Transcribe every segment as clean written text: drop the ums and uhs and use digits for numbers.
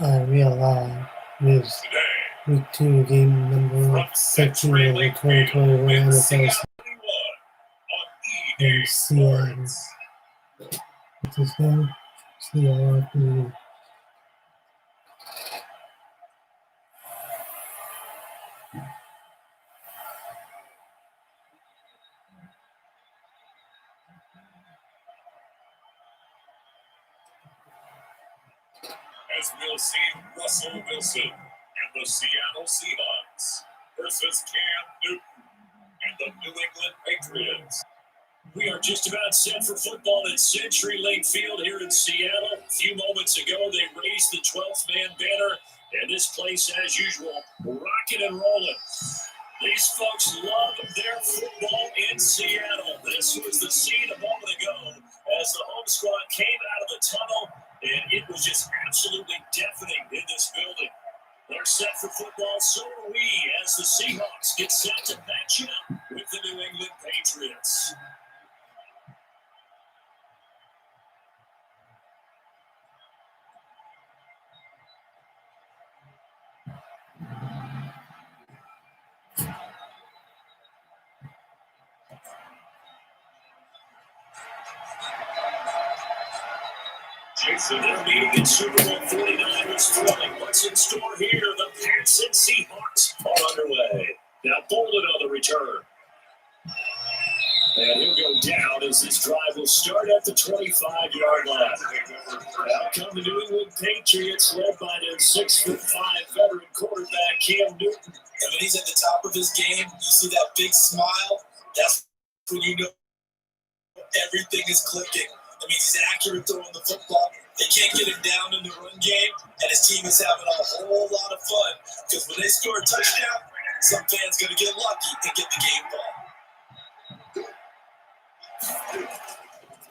Real News. Week 2, game number 13 of the 2021 NFL in Seattle. What's his name? Seattle. As we'll see Russell Wilson and the Seattle Seahawks versus Cam Newton and the New England Patriots. We are just about set for football at CenturyLink Field here in Seattle. A few moments ago, they raised the 12th man banner, and this place, as usual, rocking and rolling. These folks love their football in Seattle. This was the scene a moment ago as the home squad came out of the tunnel, and it was just absolutely deafening in this building. They're set for football, so are we, as the Seahawks get set to match up with the New England Patriots. Jason, they're meeting in Super Bowl 49 was thrilling. What's in store here? The Pats and Seahawks are underway. Now Bolden on the return. And he'll go down as this drive will start at the 25-yard line. Out come the New England Patriots, led by their 6'5" veteran quarterback, Cam Newton. And when he's at the top of his game, you see that big smile, that's when you know everything is clicking. That means he's accurate throwing the football. They can't get him down in the run game, and his team is having a whole lot of fun because when they score a touchdown, some fans going to get lucky and get the game ball.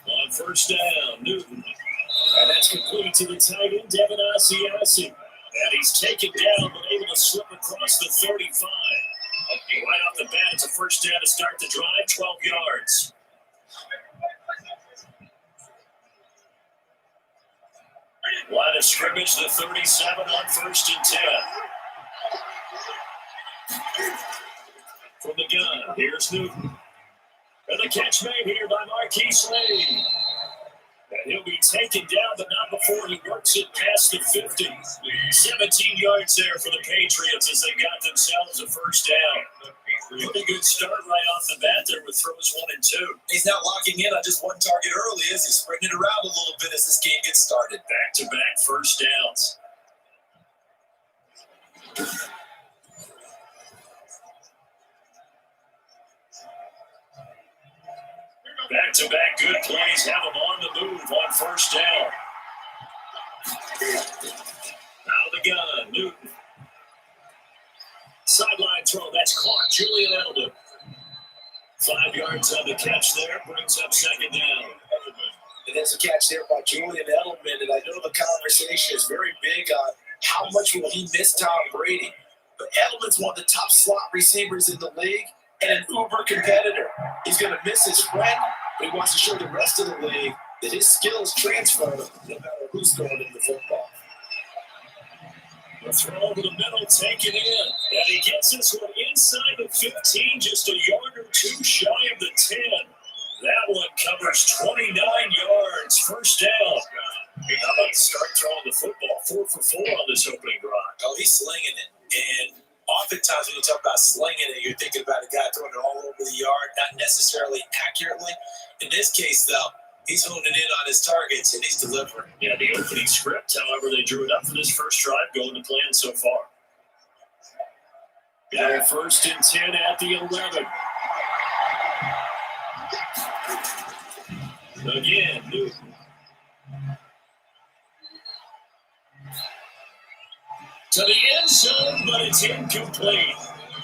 On first down, Newton. And that's complete to the tight end, Devin Asiasi. And he's taken down, but able to slip across the 35. Right off the bat, it's a first down to start the drive, 12 yards. Line of scrimmage, the 37 on first and 10. From the gun, here's Newton. And the catch made here by Marquise Lee. And he'll be taken down, but not before he works it past the 50. 17 yards there for the Patriots as they got themselves a first down. Pretty good start right off the bat there with throws 1 and 2. He's not locking in on just one target early, is he? Spreading it around a little bit as this game gets started. Back-to-back first downs. Back-to-back good plays have him on the move on first down. Out of the gun, Newton. Sideline throw, that's caught. Julian Edelman. 5 yards on the catch there, brings up second down. And there's a catch there by Julian Edelman, and I know the conversation is very big on how much will he miss Tom Brady. But Edelman's one of the top slot receivers in the league and an uber competitor. He's going to miss his friend, but he wants to show the rest of the league that his skills transfer no matter who's going into football. The throw over the middle, taken in. And he gets this one inside the 15, just a yard or two shy of the 10. That one covers 29 yards. First down. How about start throwing the football? 4 for 4 on this opening drive. Oh, he's slinging it. And oftentimes when you talk about slinging it, you're thinking about a guy throwing it all over the yard, not necessarily accurately. In this case, though, he's honing in on his targets, and he's delivering. Yeah, the opening script, however, they drew it up for this first drive, going to plan so far. Now first and 10 at the 11. Again, Newton. To the end zone, but it's incomplete.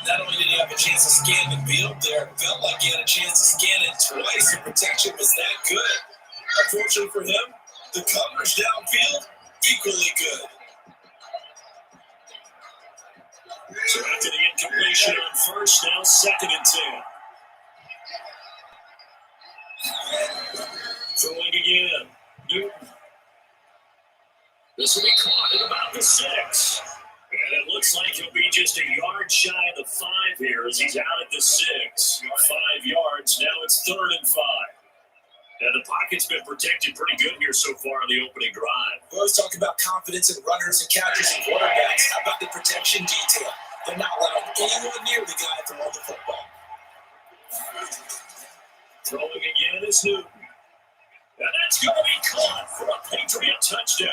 Not only did he have a chance to scan the field there, it felt like he had a chance to scan it twice. The protection was that good. Unfortunately for him, the coverage downfield, equally good. So after the incompletion on first, now second and 10. Throwing again. Newton. This will be caught at about the 6. And it looks like he'll be just a yard shy of the 5 here as he's out at the 6. 5 yards. Now it's 3rd and 5. And the pocket's been protected pretty good here so far on the opening drive. We always talk about confidence in runners and catchers and quarterbacks. How about the protection detail? They're not allowing anyone near the guy throwing the football. Throwing again is Newton. And that's going to be caught for a Patriot touchdown.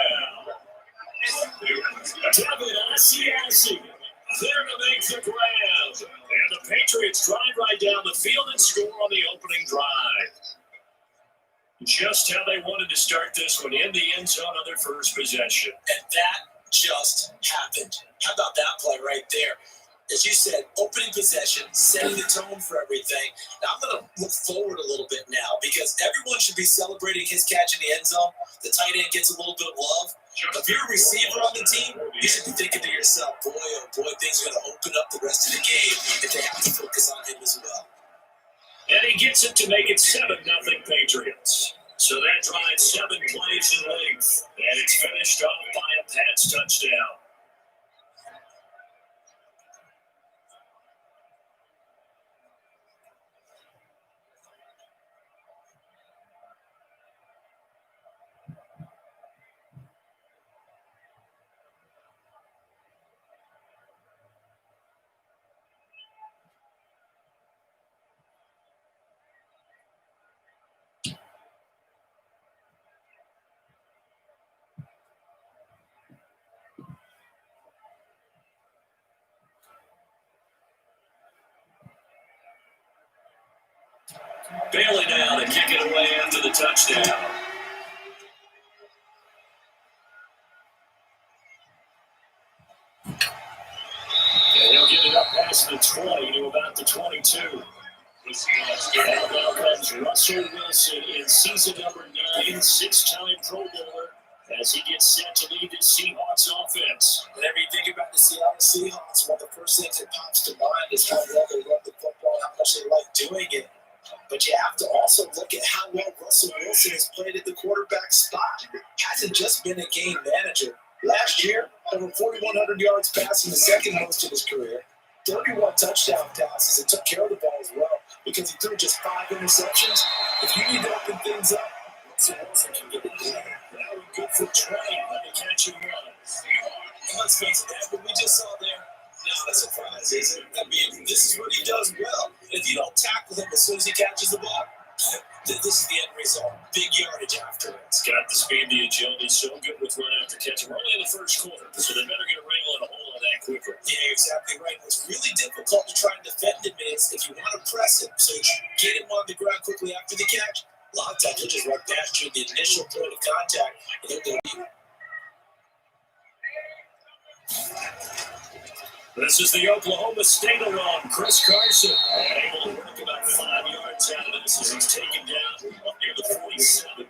Devin Asiasi there to make the grab. And the Patriots drive right down the field and score on the opening drive. Just how they wanted to start this one, in the end zone on their first possession. And that just happened. How about that play right there? As you said, opening possession, setting the tone for everything. Now, I'm going to look forward a little bit now because everyone should be celebrating his catch in the end zone. The tight end gets a little bit of love. If you're a receiver on the team, you should be thinking to yourself, boy, oh boy, things are going to open up the rest of the game if they have to focus on him as well. And he gets it to make it 7-0 Patriots. So that drives 7 plays in length. And it's finished off by a Pats touchdown. Bailey now to kick it away after the touchdown. And he'll get it up past the 20 to about the 22. And now comes Russell Wilson in season number 9, 6-time Pro Bowler, as he gets set to lead the Seahawks offense. Whenever you think about the Seattle Seahawks, one of the first things that pops to mind is how well they run the football, how much they like doing it. But you have to also look at how well Russell Wilson has played at the quarterback spot. Hasn't just been a game manager. Last year, over 4,100 yards passing, the second most of his career. 31 touchdown passes and took care of the ball as well because he threw just 5 interceptions. If you need to open things up, Russell Wilson can get it done. Now we're good for 20 on the catch and run. And let's face it, what we just saw there, not a surprise, is it? I mean, this is what he does well. If you don't tackle him as soon as he catches the ball, this is the end result. Big yardage afterwards. Got the speed, the agility, so good with run after catch. We're only in the first quarter, so they better get a wrangle and a hole on that quicker. Yeah, you're exactly right. What's really difficult to try and defend him is if you want to press him, so you get him on the ground quickly after the catch, a lot of times he'll just run past you at the initial point of contact, and he'll go deep. This is the Oklahoma State alum, Chris Carson, able to work about 5 yards out of this as he's taken down up near the 47.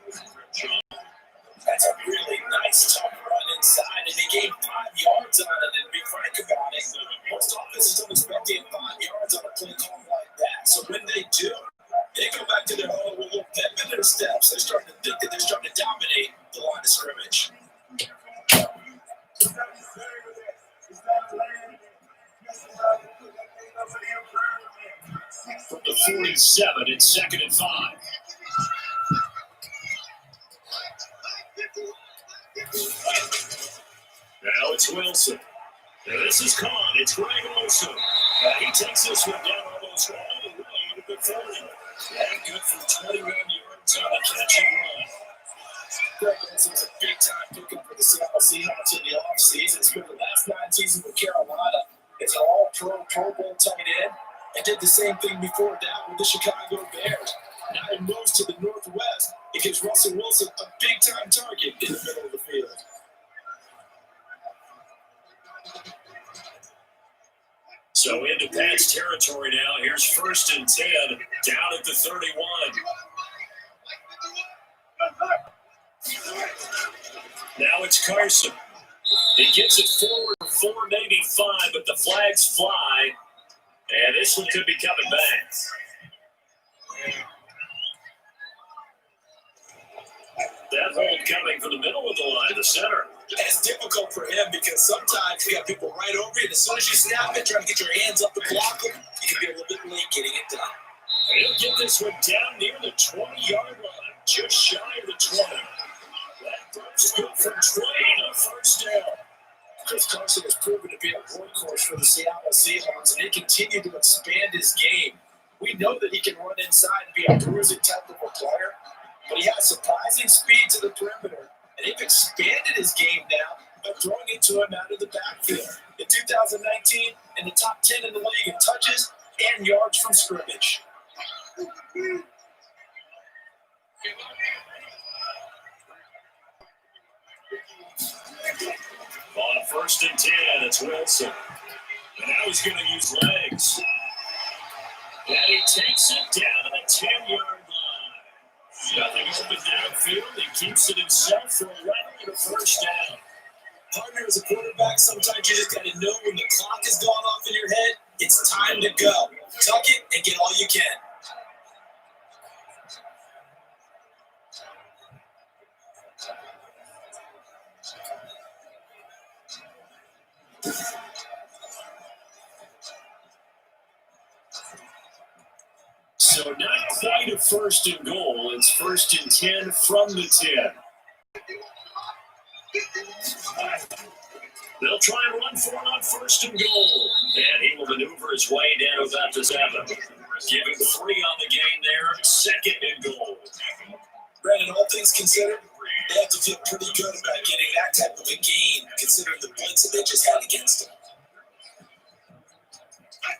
That's a really nice tough run inside, and they gave 5 yards on it. And to be frank about it, most offenses don't expect to get 5 yards on a play call like that. So when they do, they go back to their whole little pep in their steps. They're starting to think that they're starting to dominate the line of scrimmage. From the 47, it's 2nd and 5. Now it's Wilson. Now this is Khan. It's Greg Olsen. He takes this one down almost all the way to the 30. And good for 21 yards on the catch and run. Greg Olsen's a big-time pickup for the Seattle Seahawks in the offseason. Spent the last 9 seasons with Carolina as an all-pro Pro Bowl tight end, and did the same thing before that with the Chicago Bears. Now he moves to the Northwest. It gives Russell Wilson a big-time target in the middle of the field. So into Pats territory now. Here's 1st and 10, down at the 31. Now it's Carson. He gets it forward for 4, maybe 5, but the flags fly. And this one could be coming back. That hold coming from the middle of the line, the center. And it's difficult for him because sometimes you got people right over you, and as soon as you snap it, trying to get your hands up to block them, you can be a little bit late getting it done. He'll get this one down near the 20-yard line, just shy of the 20. That burst good from 20 to first down. Chris Carson has proven to be a workhorse for the Seattle Seahawks, and they continue to expand his game. We know that he can run inside and be a bruising type of a player, but he has surprising speed to the perimeter, and they've expanded his game now by throwing it to him out of the backfield. In 2019, in the top 10 in the league in touches and yards from scrimmage. On 1st and 10, it's Wilson. And now he's going to use legs. And he takes it down to the 10-yard line. Nothing open downfield. He keeps it himself for a run for the first down. Partner, as a quarterback, sometimes you just got to know when the clock has gone off in your head, it's time to go. Tuck it and get all you can. So not quite a 1st and goal. It's 1st and 10 from the 10. They'll try and run for it on 1st and goal. And he will maneuver his way down about the 7. Give him 3 on the game there. 2nd and goal. Brandon, all things considered, they have to feel pretty good about getting that type of a gain, considering the blitz that they just had against them.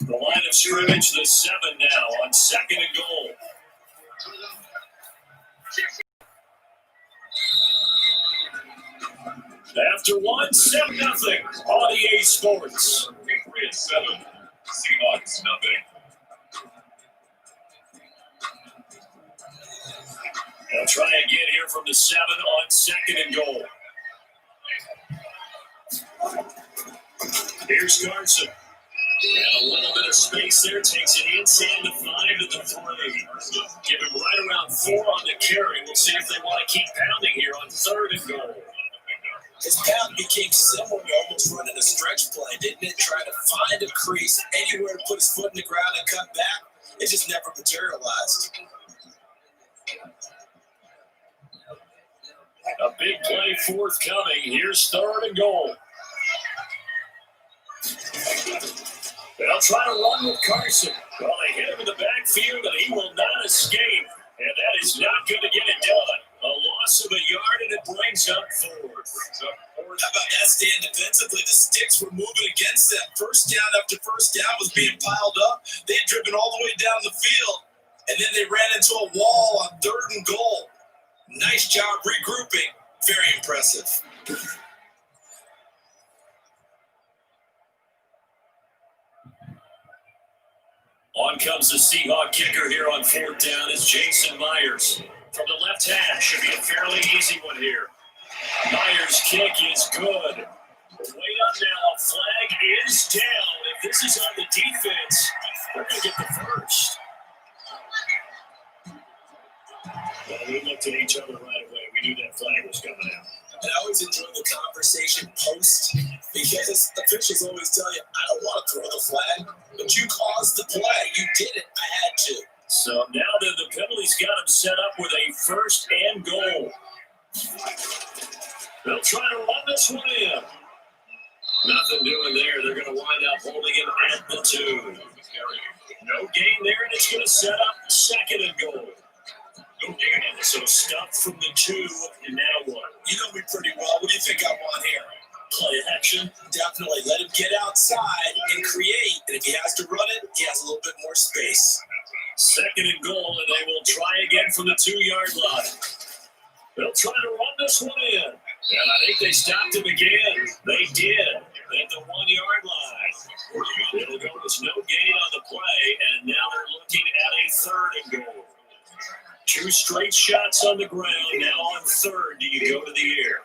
The line of scrimmage, the 7 now on 2nd and goal. After 1, 7-0 on EA Sports. Patriots 7, Seahawks nothing. They'll try again here from the 7 on 2nd and goal. Here's Carson. And a little bit of space there, takes it inside the 5 to the 3. Give him right around 4 on the carry. We'll see if they want to keep pounding here on 3rd and goal. His pound became similar to almost running a stretch play, didn't it? Trying to find a crease, anywhere to put his foot in the ground and cut back. It just never materialized. A big play forthcoming. Here's 3rd and goal. They'll try to run with Carson. Well, they hit him in the backfield, and he will not escape. And that is not going to get it done. A loss of a yard, and it brings up 4th. How about that stand defensively? The sticks were moving against them. First down after first down was being piled up. They had driven all the way down the field, and then they ran into a wall on 3rd and goal. Nice job regrouping. Very impressive. On comes the Seahawk kicker here on 4th down. It's Jason Myers. From the left hash, should be a fairly easy one here. Myers' kick is good. Wait up now. Flag is down. If this is on the defense, they're going to get the first. Well, we looked at each other right away. We knew that flag was coming out. And I always enjoy the conversation post because officials always tell you, I don't want to throw the flag, but you caused the play. You did it. I had to. So now that the penalty's got him set up with a 1st and goal. They'll try to run this one in. Nothing doing there. They're going to wind up holding him at the 2. No gain there, and it's going to set up 2nd and goal. No gain on it. So stuff from the 2, and now what? You know me pretty well. What do you think I want here? Play action. Definitely. Let him get outside and create. And if he has to run it, he has a little bit more space. 2nd and goal, and they will try again from the 2-yard line. They'll try to run this one in. And I think they stopped him again. They did. At the 1-yard line. It'll go with no gain on the play, and now they're looking at a 3rd and goal. 2 straight shots on the ground. Now on 3rd, do you go to the air?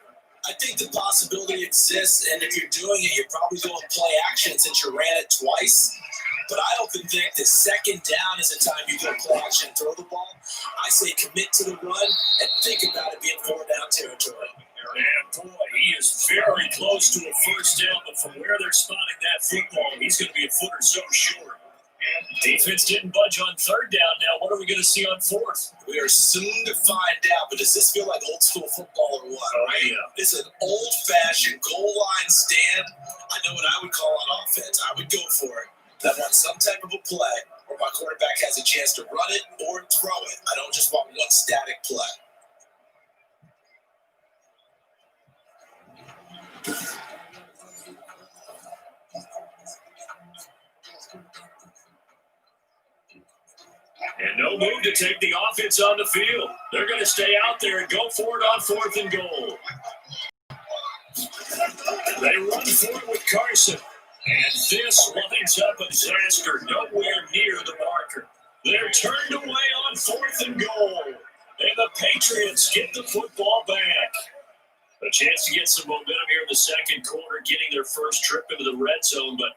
I think the possibility exists, and if you're doing it, you're probably going to play action since you ran it twice. But I often think that 2nd down is the time you go play action and throw the ball. I say commit to the run and think about it being 4 down territory. And Boy, he is very close to a first down, but from where they're spotting that football, he's going to be a foot or so short. Defense didn't budge on third down. Now, what are we going to see on fourth? We are soon to find out, but does this feel like old school football or what? Oh, right? yeah. It's an old-fashioned goal line stand. I know what I would call on offense. I would go for it. I want some type of a play where my quarterback has a chance to run it or throw it. I don't just want one static play. And no move to take the offense on the field. They're going to stay out there and go for it on fourth and goal. They run for it with Carson. And this winds up a disaster nowhere near the marker. They're turned away on fourth and goal. And the Patriots get the football back. A chance to get some momentum here in the second quarter, getting their first trip into the red zone, but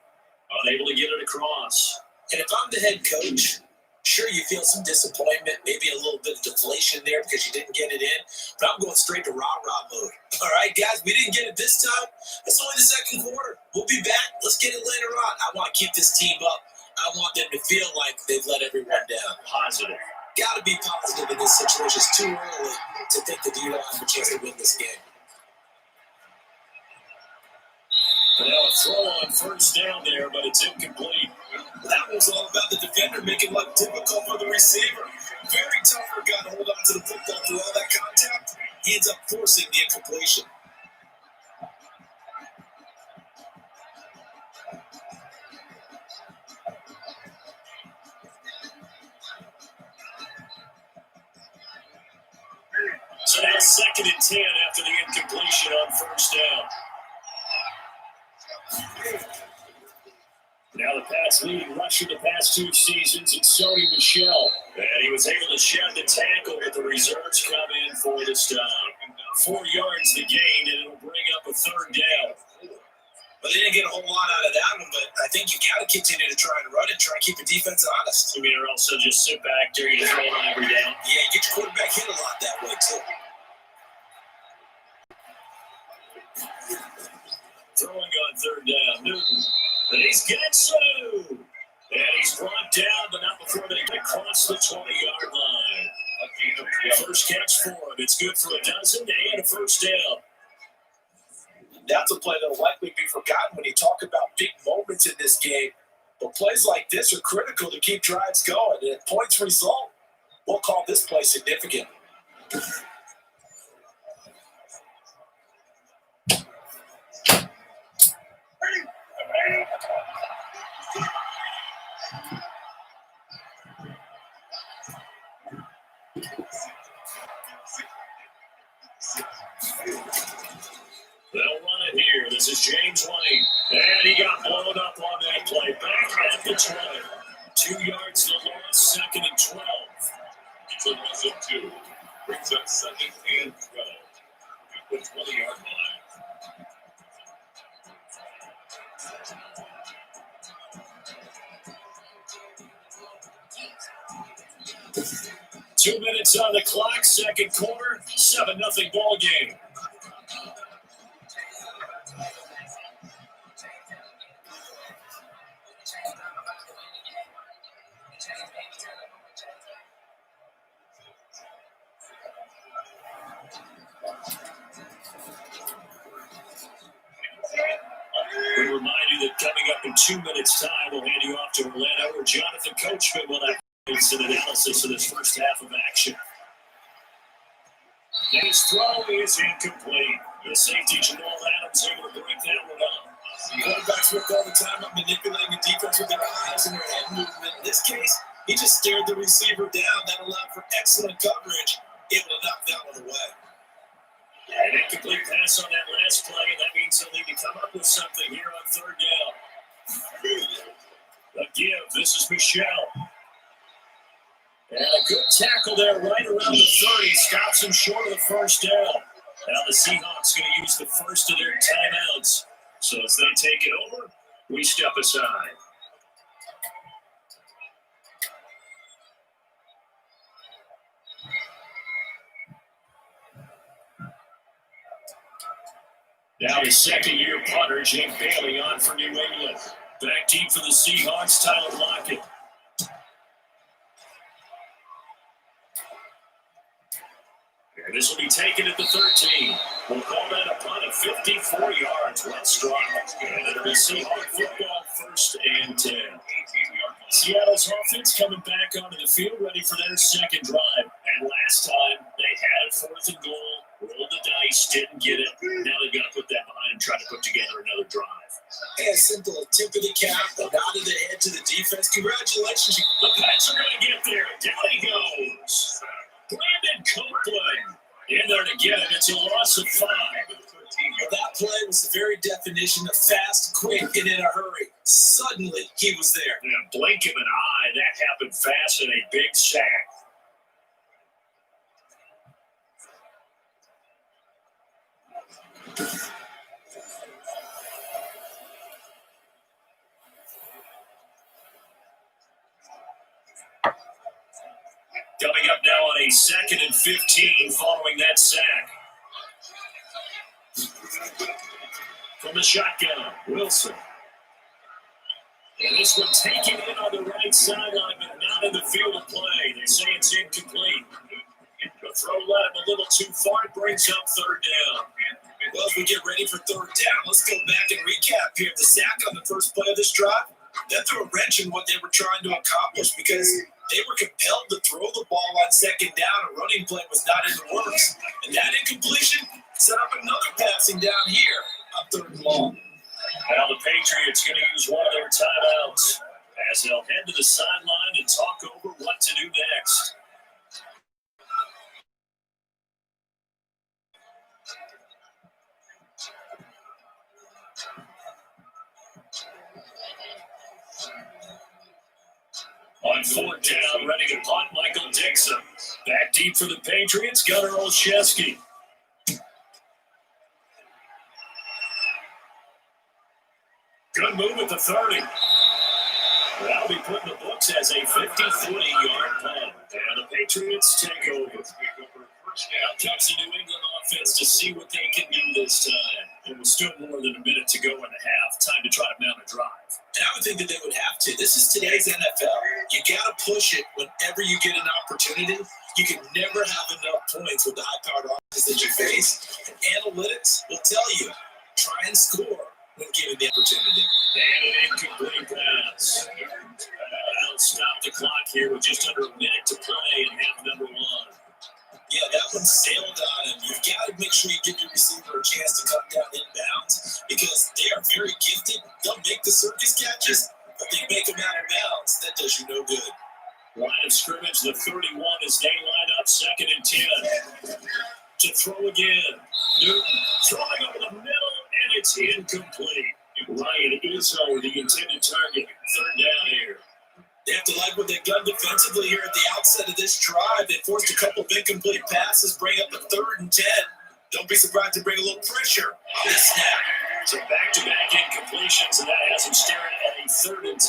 unable to get it across. And if I'm the head coach, sure, you feel some disappointment, maybe a little bit of deflation there because you didn't get it in, but I'm going straight to rah-rah mode. All right, guys, we didn't get it this time. It's only the second quarter. We'll be back. Let's get it later on. I want to keep this team up. I want them to feel like they've let everyone down. Positive. Got to be positive in this situation. It's too early to think that you have a chance to win this game. Now a throw on first down there, but it's incomplete. That was all about the defender making life difficult for the receiver. Very tough for a guy to hold on to the football through all that contact. He ends up forcing the incompletion. So now 2nd and 10 after the incompletion on first down. Now the Pats leading rusher the past 2 seasons, it's Sony Michel. And he was able to shed the tackle, but the reserves come in for the stop. 4 yards the gain, and it'll bring up a third down. But they didn't get a whole lot out of that one, but I think you got to continue to try and run it, try and keep the defense honest. I mean, or also just sit back there and throw it on every down. Yeah, you get your quarterback hit a lot that way, too. Throwing on third down, Newton. And he's got Sanu. And he's brought down, but not before they get across the 20-yard line. First catch for him. It's good for a dozen and a first down. That's a play that will likely be forgotten when you talk about big moments in this game. But plays like this are critical to keep drives going. And points result, we'll call this play significant. They'll run it here. This is James Lane. And he got blown up on that play. Back at the 20. 2 yards to loss, 2nd and 12. It's a loss of 2. Brings up 2nd and 12. At the 20-yard line. Two minutes on the clock, second quarter, 7-0 ball game. We remind you that coming up in 2 minutes' time, we'll hand you off to Orlando, where Jonathan Coachman will have an analysis of this first half of action. And his throw is incomplete. The safety, Jamal Adams, able to break that one up. Quarterbacks work all the time on manipulating the defense with their eyes and their head movement. In this case, he just stared the receiver down. That allowed for excellent coverage, able to knock that one away. An incomplete pass on that last play, and that means they'll need to come up with something here on third down. The give, this is Michel. And a good tackle there right around the 30. Stops him short of the first down. Now the Seahawks going to use the first of their timeouts. So as they take it over, we step aside. Now the second-year punter, Jake Bailey, on for New England. Back deep for the Seahawks, Tyler Lockett. And this will be taken at the 13. We'll call that a punt of 54 yards. Let's drop. And it'll be Seahawk football, 1st and 10. Seattle's offense coming back onto the field, ready for their second drive. And last time, they had 4th and goal, rolled the dice, didn't get it. Now they've got to put that behind and try to put together another drive. A simple tip of the cap, a nod of the head to the defense. Congratulations. The Pats are going to get there. Down he goes. Brandon Copeland in there to get it. It's a loss of 5. That play was the very definition of fast, quick, and in a hurry. Suddenly, he was there. In a blink of an eye, that happened fast and a big sack. Coming up now on a 2nd and 15 following that sack. From the shotgun, Wilson. And this one taken in on the right sideline, but not in the field of play. They say it's incomplete. The throw led him a little too far. It brings up 3rd down. Well, as we get ready for 3rd down, let's go back and recap here. The sack on the first play of this drive, that threw a wrench in what they were trying to accomplish because they were compelled to throw the ball on 2nd down. A running play was not in the works. And that incompletion set up another passing down here on 3rd and long. Now the Patriots going to use one of their timeouts as they'll head to the sideline and talk over what to do next. On 4th down, ready to punt, Michael Dixon. Back deep for the Patriots, Gunnar Olszewski. Good move at the 30. That'll be put in the books as a 50-40-yard punt. And the Patriots take over. Out comes the New England offense to see what they can do this time. It was still more than a minute to go in the half. Time to try to mount a drive. And I would think that they would have to. This is today's NFL. You got to push it whenever you get an opportunity. You can never have enough points with the high-powered offense that you face. And analytics will tell you, try and score when given the opportunity. And an incomplete pass. That'll stop the clock here with just under a minute to play in half number 1. Yeah, that one sailed on him. You've got to make sure you give your receiver a chance to come down inbounds because they are very gifted. They'll make the circus catches, but they make them out of bounds. That does you no good. Line of scrimmage, the 31 as they line up 2nd and 10. To throw again. Newton throwing over the middle, and it's incomplete. Ryan Izzo, the intended target. 3rd down here. They have to like what they've done defensively here at the outset of this drive. They forced a couple of incomplete passes, bring up the 3rd and 10. Don't be surprised to bring a little pressure on this snap. So back-to-back incompletions, and that has them staring at a 3rd and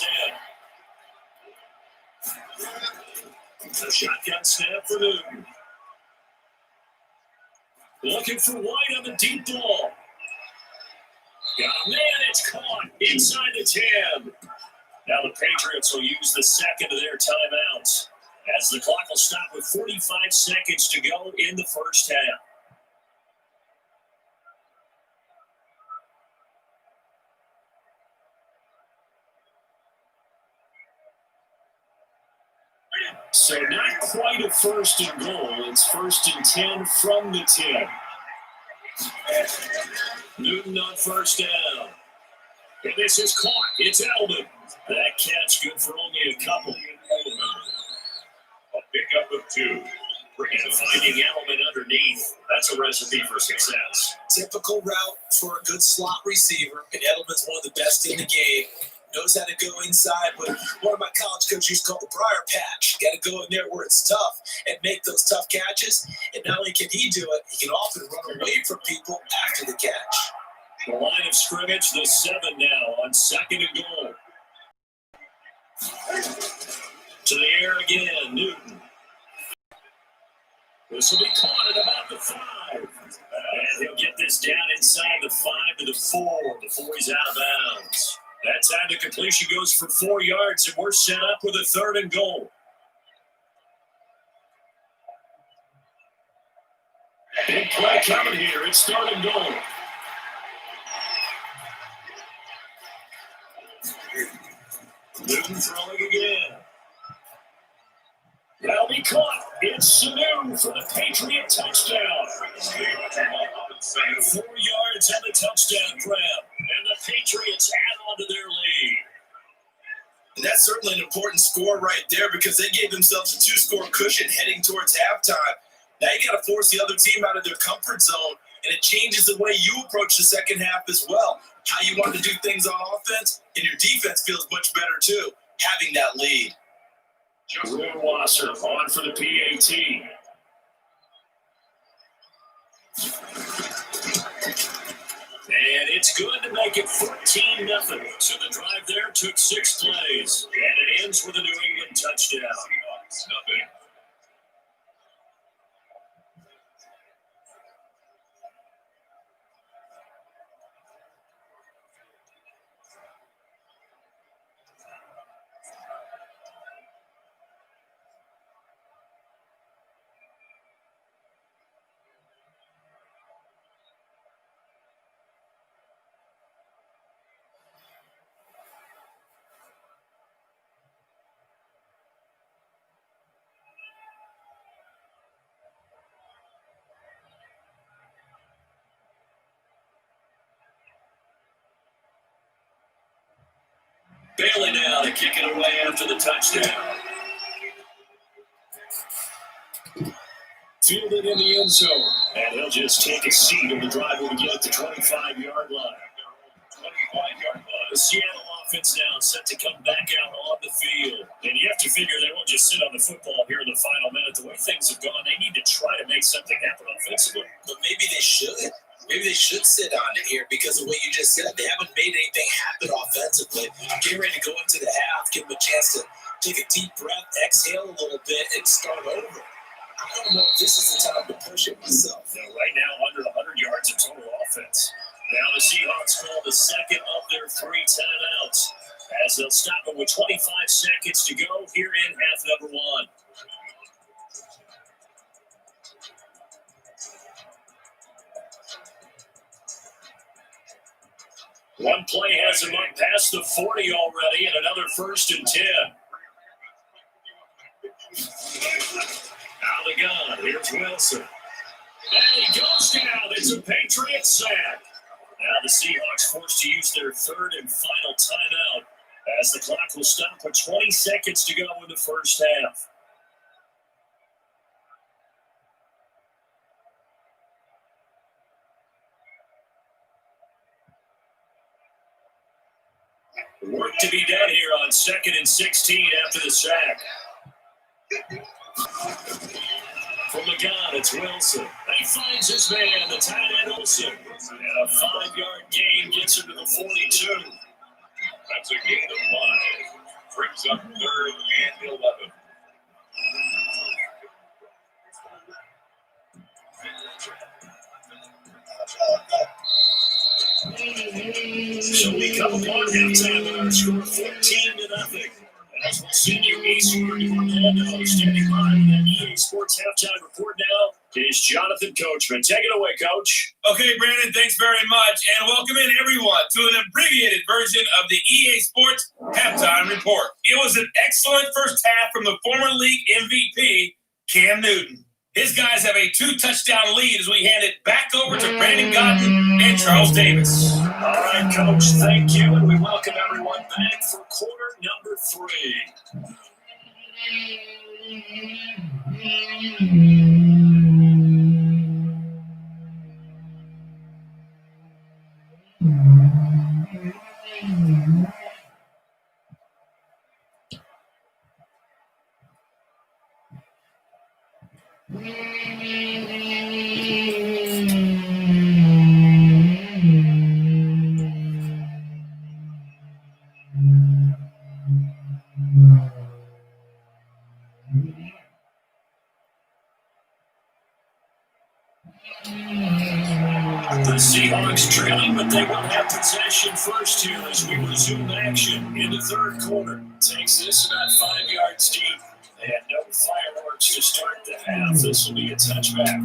10. A shotgun snap for Newton. Looking for White on the deep ball. Got a man, it's caught inside the 10. Now the Patriots will use the 2nd of their timeouts as the clock will stop with 45 seconds to go in the first half. So not quite a 1st and goal. It's 1st and 10 from the 10. Newton on 1st down. And this is caught. It's Edelman. That catch good for only a couple. A pickup of 2. And finding Edelman underneath, that's a recipe for success. Typical route for a good slot receiver, and Edelman's one of the best in the game. Knows how to go inside what one of my college coaches used to call the briar patch. Got to go in there where it's tough and make those tough catches. And not only can he do it, he can often run away from people after the catch. The line of scrimmage, the 7 now on 2nd and goal. To the air again, Newton. This will be caught at about the 5. And he'll get this down inside the 5 to the 4 before he's out of bounds. That time to completion goes for 4 yards, and we're set up with a 3rd and goal. Big play coming here. It's 3rd and goal. Newton throwing again. That'll be caught. It's Sanu for the Patriot touchdown. 4 yards on the touchdown grab. And the Patriots add on to their lead. And that's certainly an important score right there because they gave themselves a 2-score cushion heading towards halftime. Now you got to force the other team out of their comfort zone, and it changes the way you approach the second half as well. How you want to do things on offense, and your defense feels much better too, having that lead. Wasser on for the PAT. And it's good to make it 14-0. So the drive there took 6 plays, and it ends with a New England touchdown. Nothing. Bailey now to kick it away after the touchdown. Fielded in the end zone. And he'll just take a seat in the drive when we get at the 25-yard line. 25-yard line. The Seattle offense now set to come back out on the field. And you have to figure they won't just sit on the football here in the final minute. The way things have gone, they need to try to make something happen offensively. But maybe they should. Maybe they should sit on it here because of what you just said. They haven't made anything happen offensively. Get ready to go into the half, give them a chance to take a deep breath, exhale a little bit, and start over. I don't know if this is the time to push it myself. Right now, under 100 yards of total offense. Now the Seahawks call the second of their 3 timeouts as they'll stop it with 25 seconds to go here in half number 1. One play has him up past the 40 already, and another 1st and 10. Out of the gun, here's Wilson. And he goes down. It's a Patriot sack. Now the Seahawks forced to use their 3rd and final timeout as the clock will stop with 20 seconds to go in the first half. Work to be done here on 2nd and 16 after the sack. From the gun, it's Wilson. He finds his man, the tight end Olsen. And a 5-yard gain gets him to the 42. That's a gain of 5. Brings up 3rd and 11. So we come upon halftime with our score 14-0. As we'll send you eastward to Orlando, standing by with that EA Sports halftime report now is Jonathan Coachman. Take it away, Coach. Okay, Brandon, thanks very much. And welcome in, everyone, to an abbreviated version of the EA Sports halftime report. It was an excellent first half from the former league MVP, Cam Newton. His guys have a 2-touchdown lead as we hand it back over to Brandon Godden and Charles Davis. All right, Coach, thank you, and we welcome everyone back for quarter number 3. trailing, but they will have possession first here as we resume action in the third quarter. Takes this about 5 yards deep. They had no fireworks to start the half. This will be a touchback.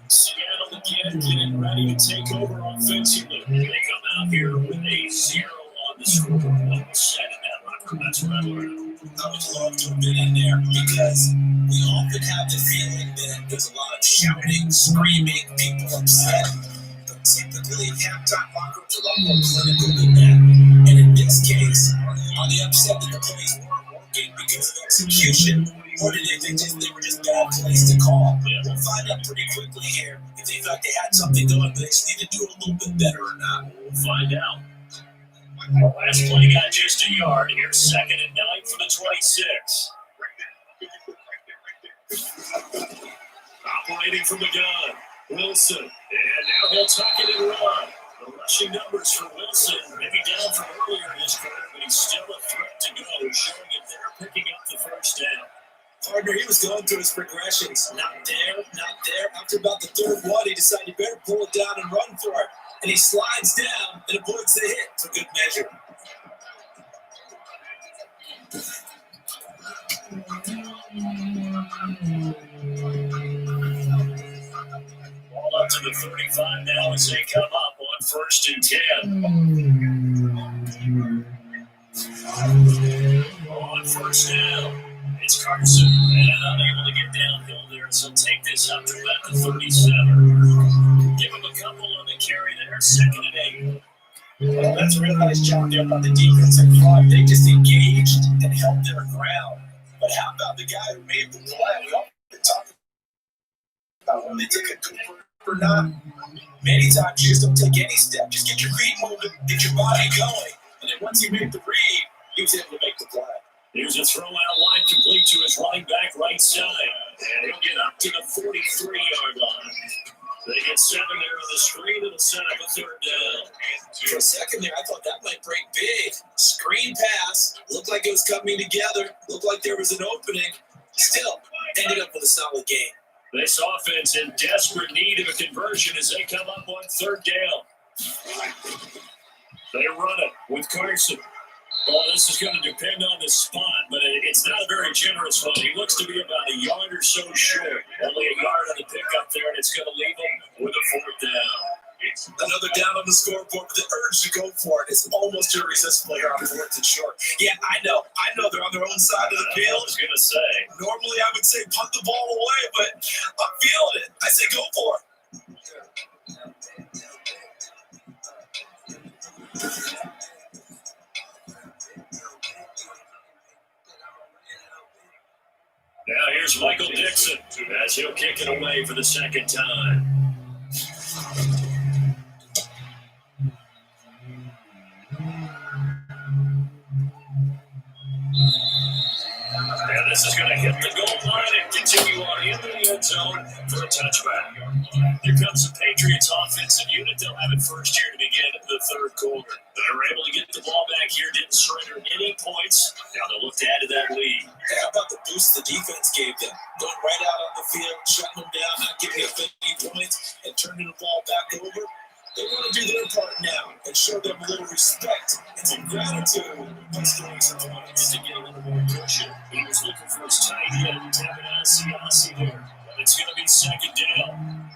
Seattle again getting ready to take over offensively. They come out here with a 0 on the scoreboard. What was said in that locker room? That's what I learned. I would love to have been in there because we often have the feeling that there's a lot of shouting, screaming, people upset. But typically, halftime locker rooms are a lot more clinical than that. And in this case, are they upset that the plays weren't working because of execution? Or did they think they were just bad plays to call? Yeah, we'll find out pretty quickly here if they thought they had something going, but they just need to do it a little bit better or not. We'll find out. Last play got just a yard. Here's 2nd and 9 for the 26. Operating from the gun, Wilson. And now he'll tuck it and run. The rushing numbers for Wilson, maybe down from earlier in his career, but he's still a threat to go, showing that they're picking up the first down. Partner, he was going through his progressions. Not there, not there. After about the third one, he decided, you better pull it down and run for it. And he slides down and avoids the hit for good measure. Ball up to the 35 now as they come up on 1st and 10. On 1st down. It's Carson, and unable to get downhill there, so take this up to about the 37. Give him a couple on the carry there, 2nd and 8. Well, that's a real nice job there by the defensive front. They just engaged and held their ground. But how about the guy who made the play? We often talk about when they took a good or not. Many times you just don't take any step. Just get your feet moving, get your body going. And then once he made the read, he was able to make the play. Here's a throw out line complete to his running back right side. And he'll get up to the 43-yard line. They get 7 there on the screen. It'll set up a 3rd down. For a second there, I thought that might break big. Screen pass. Looked like it was coming together. Looked like there was an opening. Still, ended up with a solid game. This offense in desperate need of a conversion as they come up on 3rd down. They run it with Carson. Well, this is going to depend on the spot, but it's not a very generous one. He looks to be about a yard or so short. Only a yard on the pickup there, and it's going to leave him with a 4th down. Another down on the scoreboard, but the urge to go for it is almost irresistible here on 4th and short. Yeah, I know they're on their own side of the field. I was going to say. Normally I would say punt the ball away, but I'm feeling it. I say go for it. Now here's Michael Dixon as he'll kick it away for the 2nd time. And this is going to hit the goal line and continue on into the end zone for a touchback. Here comes the Patriots offensive unit. They'll have it first here to begin the 3rd quarter. They were able to get the ball back here, didn't surrender any points. Now they'll look to add to that lead. Hey, how about the boost the defense gave them? Going right out on the field, shutting them down, not giving up any points, and turning the ball back over. They want to do their part now and show them a little respect and some gratitude by scoring some points to get a little more cushion. He was looking for his tight end, Tamanasi there. But it's going to be 2nd down.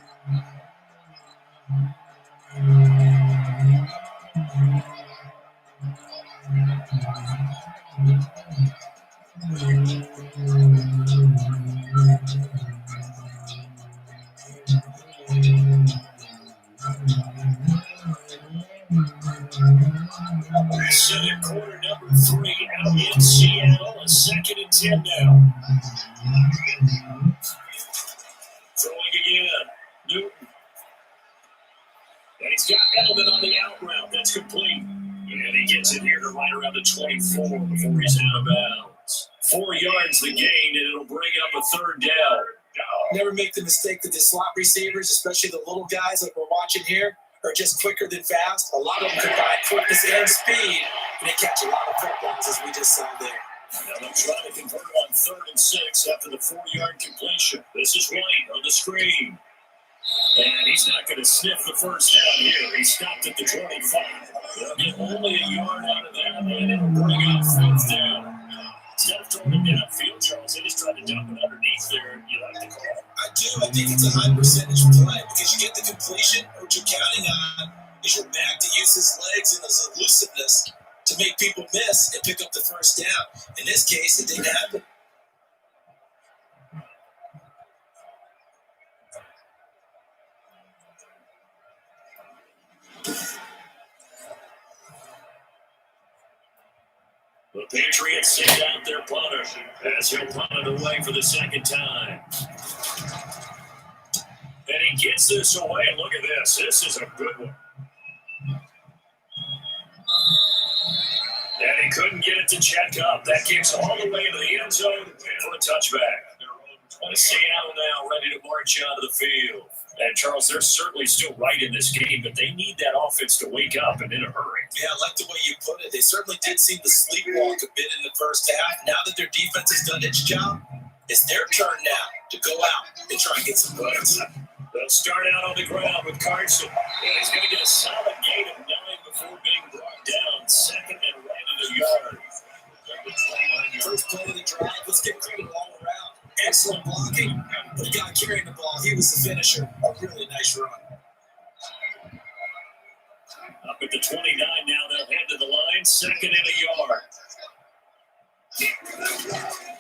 Set at quarter number 3 out in Seattle. A 2nd and 10 now. Throwing again. Newton. And he's got Edelman on the out route. That's complete. And he gets it here to right around the 24 before he's out of bounds. 4 yards the gain, and it'll bring up a 3rd down. Never make the mistake that the slot receivers, especially the little guys like we're watching here, are just quicker than fast. A lot of them combine quickness and speed, and they catch a lot of touchdowns as we just saw there. Now they'll try to convert on 3rd and 6 after the 4-yard completion. This is White on the screen. And he's not going to sniff the first down here. He stopped at the 25. They'll get only a yard out of that, and it'll bring up fourth down. Instead of throwing it downfield, Charles, they just tried to dump it underneath there. You like the call? I do. I think it's a high percentage play because you get the completion. What you're counting on is your back to use his legs and his elusiveness to make people miss and pick up the first down. In this case, it didn't happen. The Patriots send out their punter as he'll punt it away for the second time. And he gets this away. Look at this. This is a good one. And he couldn't get it to check up. That kicks all the way to the end zone for a touchback. And Seattle now ready to march out of the field. And Charles, they're certainly still right in this game, but they need that offense to wake up and in a hurry. Yeah, I like the way you put it. They certainly did seem to sleepwalk a bit in the first half. Now that their defense has done its job, it's their turn now to go out and try and get some points. They'll start out on the ground with Carson. And he's going to get a solid gain of 9 before being brought down. Second and right of the yard. First play of the drive, let's get credit all around. Excellent blocking. But the guy carrying the ball, he was the finisher. A really nice run. Up at the 29 now, they'll head to the line. Second and a yard.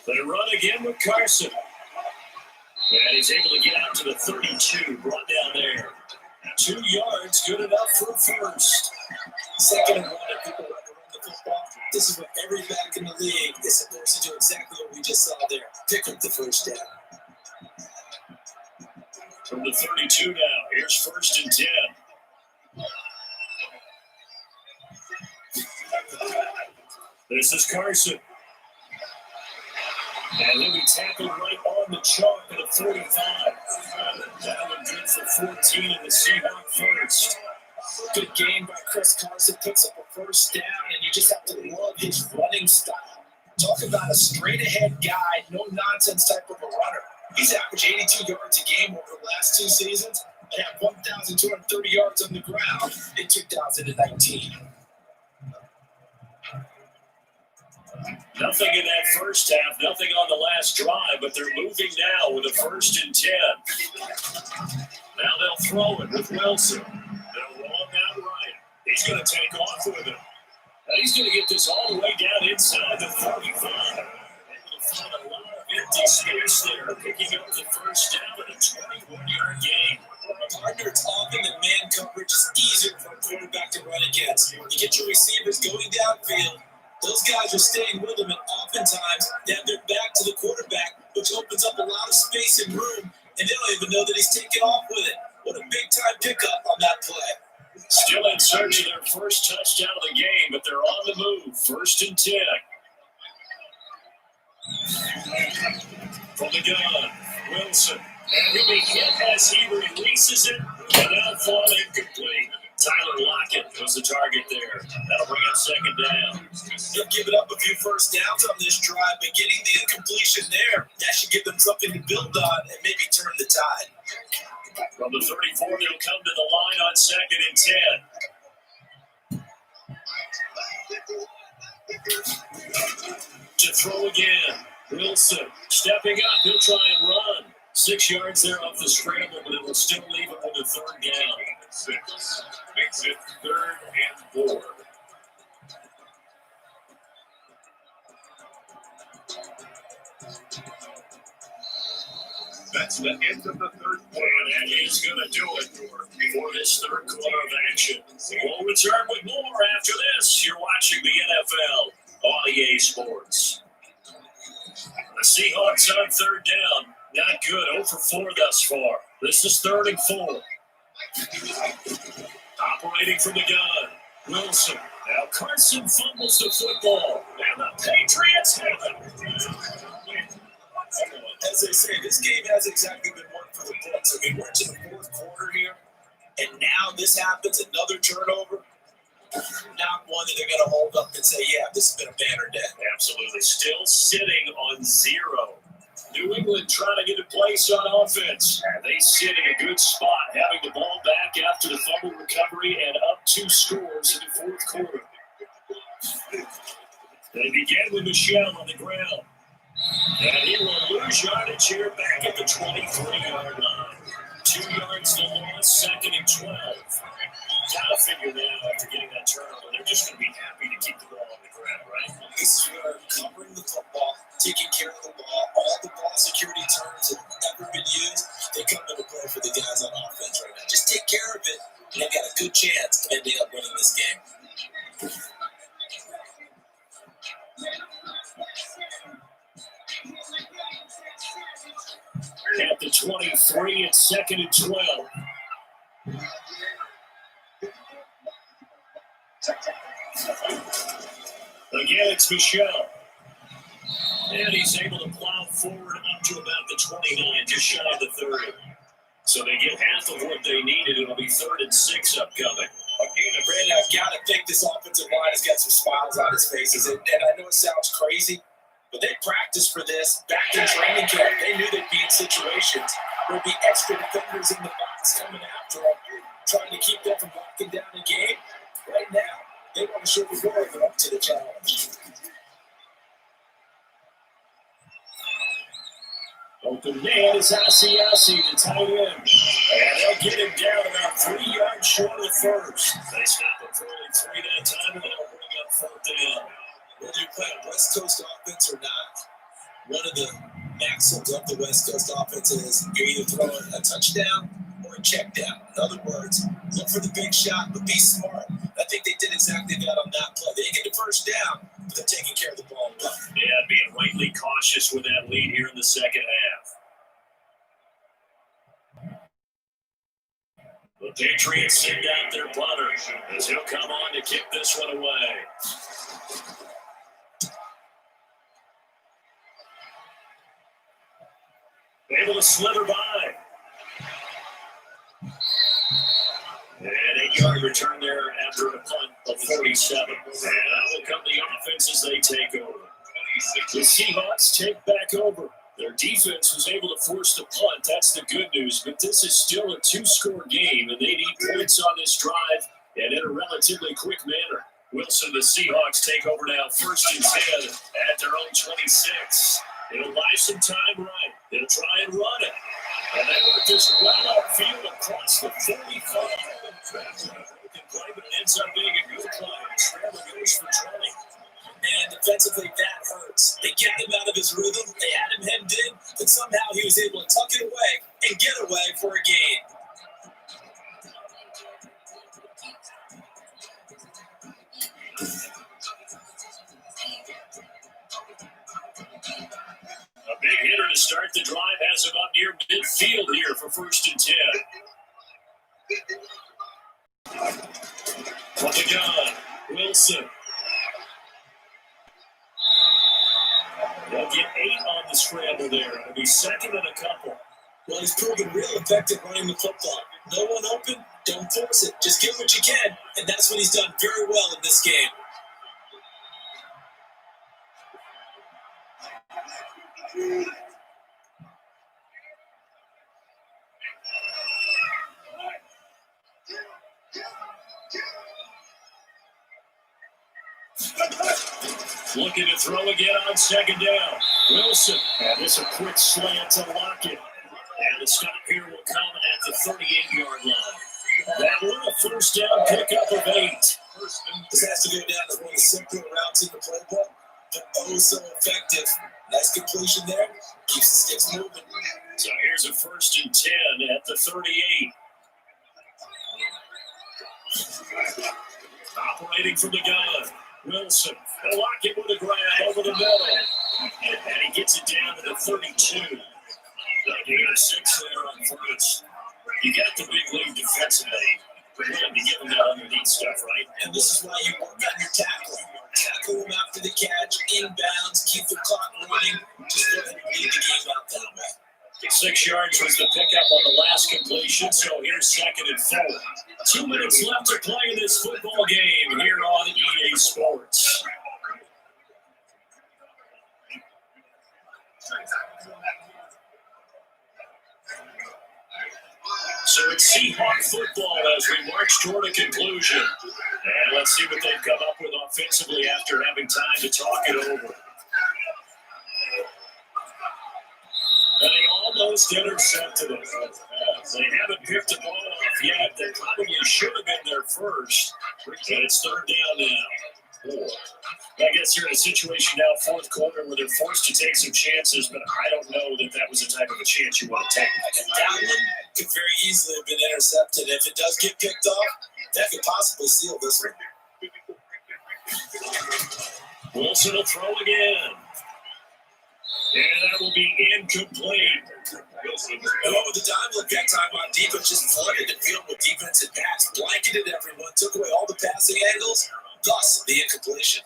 They run again with Carson. And he's able to get out to the 32, brought down there. 2 yards, good enough for first. Second and 1, if people want to run the football, this is what every back in the league is supposed to do, exactly what we just saw there. Pick up the first down. From the 32 now, here's first and 10. This is Carson. And he'll be tackled right on the chalk of the 45. That one good for 14 in the Seahawks first. Good game by Chris Carson, picks up a first down, and you just have to love his running style. Talk about a straight-ahead guy, no-nonsense type of a runner. He's averaged 82 yards a game over the last 2 seasons and had 1,230 yards on the ground in 2019. Nothing in that first half, nothing on the last drive, but they're moving now with a first and 10. Now they'll throw it with Wilson. They'll roll him out right. He's going to take off with him. And he's going to get this all the way down inside the 45. Able to find a lot of empty space there, picking up the first down and a 21-yard gain. Partner, it's often that man coverage is easier for a quarterback to run against. You get your receivers going downfield. Those guys are staying with them, and oftentimes they have their back to the quarterback, which opens up a lot of space and room, and they don't even know that he's taking off with it. What a big-time pickup on that play. Still in search of their first touchdown of the game, but they're on the move. First and 10. From the gun, Wilson. And he'll be hit as he releases it, and that'll fall incomplete. Tyler Lockett was the target there. That'll bring up second down. They'll give it up a few first downs on this drive, but getting the incompletion there, that should give them something to build on and maybe turn the tide. From the 34, they'll come to the line on second and 10. To throw again. Wilson stepping up. He'll try and run. 6 yards there off the scramble, but it will still leave him with a third down. 6 makes it 3rd and 4. That's the end of the 3rd quarter. And that is going to do it for this 3rd quarter of action. We'll return with more after this. You're watching the NFL on EA Sports. The Seahawks on 3rd down. Not good. 0 for 4 thus far. This is 3rd and 4. Operating from the gun. Wilson. Now Carson fumbles the football. And the Patriots have it. As they say, this game has exactly been one for the books. I mean, we're into the 4th quarter here, and now this happens, another turnover. Not one that they're going to hold up and say, yeah, this has been a banner day. Absolutely. Still sitting on 0. New England trying to get a place on offense. They sit in a good spot, having the ball back after the fumble recovery and up 2 scores in the fourth quarter. They begin with Michelle on the ground. And he will lose yardage here back at the 23-yard line. 2 yards to loss, second and 12. Gotta figure that out after getting that turnover. They're just going to be happy to keep the ball on the ground, right? This is where covering the football, taking care of the ball, all the ball security terms have ever been used, they come into play for the guys on offense right now. Just take care of it, and they've got a good chance of ending up winning this game. At the 23, it's second and 12. Again, it's Michelle. And he's able to plow forward up to about the 29, just shy of the 30. So they get half of what they needed. It'll be 3rd and 6 upcoming. Again, Brandon, I've got to think this offensive line has got some smiles on his faces. And I know it sounds crazy, but they practiced for this back in training camp. They knew they'd be in situations where there'd be extra defenders in the box coming after them, trying to keep them from locking down the game. Right now, they want to show the world they're up to the challenge. Open man is Asiasi, the tight end. And they'll get him down about 3 yards short of the first. They stop him for only 3 that time, and they'll bring up 4th down. Whether you play a West Coast offense or not, one of the maxims of the West Coast offense is you're either throwing a touchdown or a check down. In other words, look for the big shot, but be smart. I think they did exactly that on that play. They didn't get the first down, but they're taking care of the ball well. Yeah, being rightly cautious with that lead here in the second half. The Patriots send out their punter as he'll come on to kick this one away. Able to slither by. And 8-yard return there after a punt of 47. And out will come the offense as they take over. The Seahawks take back over. Their defense was able to force the punt. That's the good news. But this is still a 2-score game, and they need points on this drive and in a relatively quick manner. Wilson, the Seahawks take over now, 1st and 10 at their own 26. It'll buy some time right. They'll try and run it. And they work this well upfield across the 45. But it ends up being a good play. Trevor goes for 20. Man, defensively, that hurts. They get him out of his rhythm. They had him hemmed in, but somehow he was able to tuck it away and get away for a gain. A big hitter to start the drive has him up near midfield here for 1st and 10. From the gun, Wilson. They'll get 8 on the scramble there. It'll be 2nd and a couple. Well, he's proven real effective running the football. No one open, don't force it. Just get what you can, and that's what he's done very well in this game. Looking to throw again on 2nd down. Wilson, and this a quick slant to Lockett. And the stop here will come at the 38-yard line. That one a 1st down pickup of 8. This has to go down as one of the simpler routes in the playbook, but oh so effective. Nice completion there. Keeps the sticks moving. So here's a 1st and 10 at the 38. Operating from the gun. Wilson, and Lockett with a grab over the middle. And he gets it down to the 32. Gain of 6 there on 1st. You got the big lead defensively. We're willing to give him that underneath stuff, right? And this is why you work on your tackling. Tackle him after the catch, inbounds, keep the clock running. Just go ahead and lead the game out that way. 6 yards was the pickup on the last completion, so here's 2nd and 4. 2 minutes left to play in this football game here on EA Sports. Seahawk football as we march toward a conclusion. And let's see what they've come up with offensively after having time to talk it over. And they almost intercepted it. They haven't picked the ball off yet. They probably should have been there first. And it's third down now. I guess you're in a situation now, fourth quarter, where they're forced to take some chances, but I don't know that that was the type of a chance you want to take. And that one could very easily have been intercepted. If it does get picked off, that could possibly seal this one. Wilson will throw again. And that will be incomplete. And over the dime look that time on defense, just flooded the field with defensive backs, blanketed everyone, took away all the passing angles, thus the incompletion.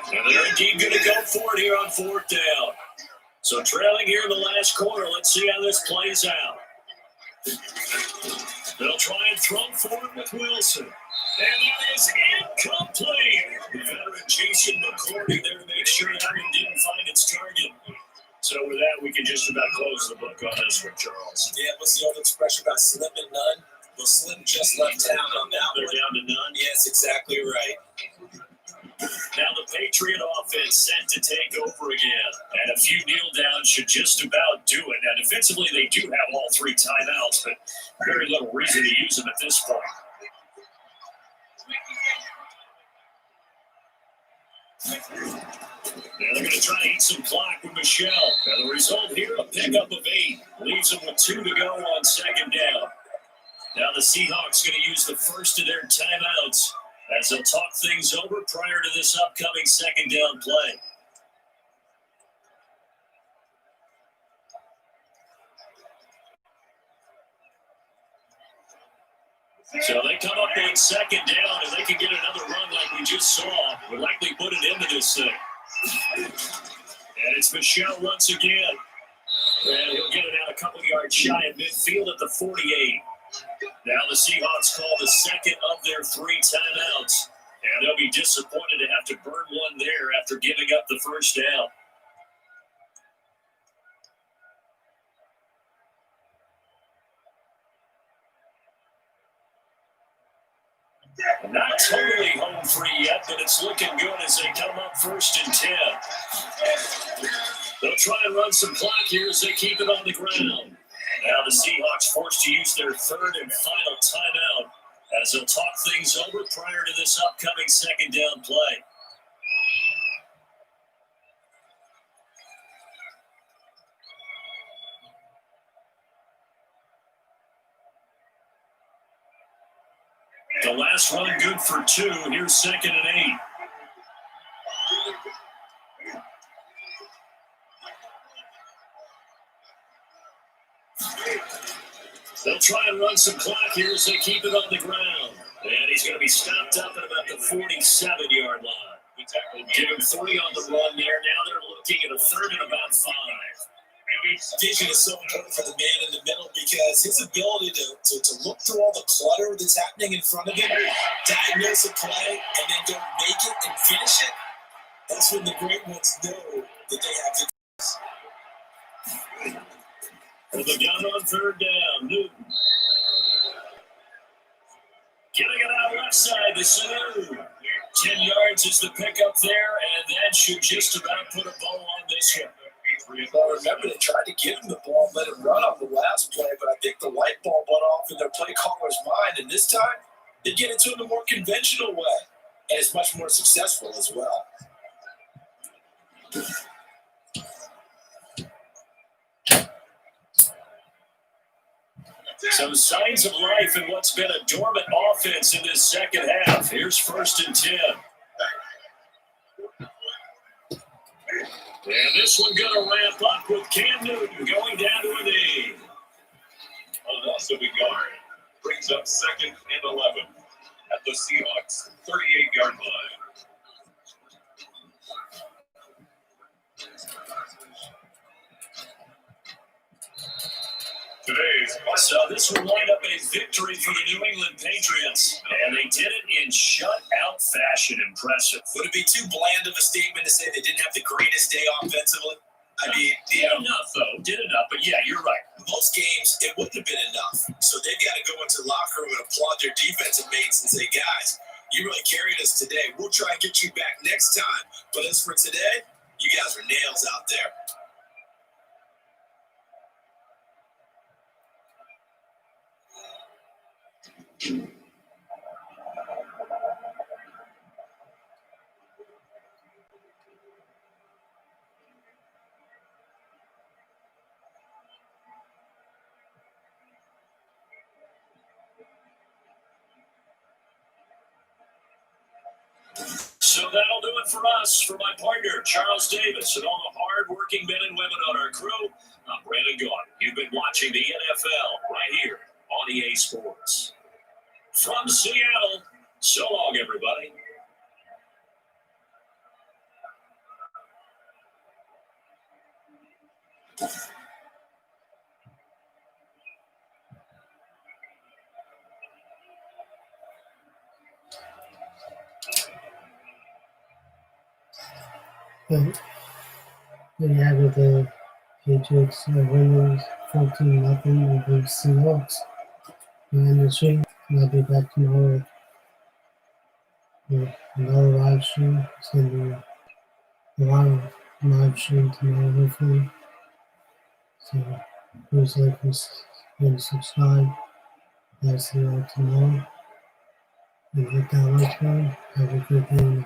And they're indeed going to go for it here on fourth down. So trailing here in the last quarter, let's see how this plays out. They'll try and throw for it with Wilson. And that is incomplete. The veteran Jason McCourty there to make sure that one didn't find its target. So with that, we can just about close the book on this one, Charles. Yeah, what's the old expression about slim and none? Well, Slim just left town on that They're one. down to none. Yes, exactly right. Now the Patriot offense set to take over again. And a few kneel downs should just about do it. Now defensively, they do have all three timeouts, but very little reason to use them at this point. Now they're going to try to eat some clock with Michelle. Now the result here, a pickup of 8. Leaves them with 2 to go on second down. Now the Seahawks going to use the first of their timeouts as they'll talk things over prior to this upcoming second down play. So they come up on second down, and they can get another run like we just saw. Would likely put it into this thing. And it's Michelle once again. And he'll get it out a couple yards shy of midfield at the 48. Now the Seahawks call the second of their 3 timeouts. And they'll be disappointed to have to burn one there after giving up the first down. Not totally home free yet, but it's looking good as they come up first and 10. They'll try and run some clock here as they keep it on the ground. Now the Seahawks forced to use their third and final timeout as they'll talk things over prior to this upcoming second down play. The last run good for 2. Here's second and 8. They'll try and run some clock here as they keep it on the ground. And he's going to be stopped up at about the 47-yard line. Give him 30 on the run there. Now they're looking at a third and about 5. Vision is so important for the man in the middle because his ability to look through all the clutter that's happening in front of him, diagnose a play, and then go make it and finish it, that's when the great ones know that they have to. With the gun on third down, Newton. Getting it out left side to Sanu. 10 yards is the pickup there, and that should just about put a bow on this one. Well, remember, they tried to give him the ball and let him run on the last play, but I think the light bulb went off in their play caller's mind, and this time they get it to him a more conventional way, and it's much more successful as well. Some signs of life in what's been a dormant offense in this second half. Here's first and 10. And this one going to ramp up with Cam Newton going down to a knee. Also be guard. Brings up second and 11 at the Seahawks 38-yard line. Today's So this will wind up a victory for the New England Patriots. And they did it in shutout fashion. Impressive. Would it be too bland of a statement to say they didn't have the greatest day offensively? I mean, Did enough, though. Did enough. But yeah, you're right. most games, it wouldn't have been enough. So they've got to go into the locker room and applaud their defensive mates and say, guys, you really carried us today. We'll try and get you back next time. But as for today, you guys are nails out there. So that'll do it for us. For my partner, Charles Davis, and all the hard-working men and women on our crew, I'm Brandon Gaughan. You've been watching the NFL right here on EA Sports. From Seattle, so long, everybody. But we have the Patriots winners 14-0 over the Seahawks. And the stream, I'll be back tomorrow with another live stream. It's going to be a lot of live stream tomorrow, hopefully. So please like and subscribe. I'll see you all tomorrow. And hit that like button. Have a good day.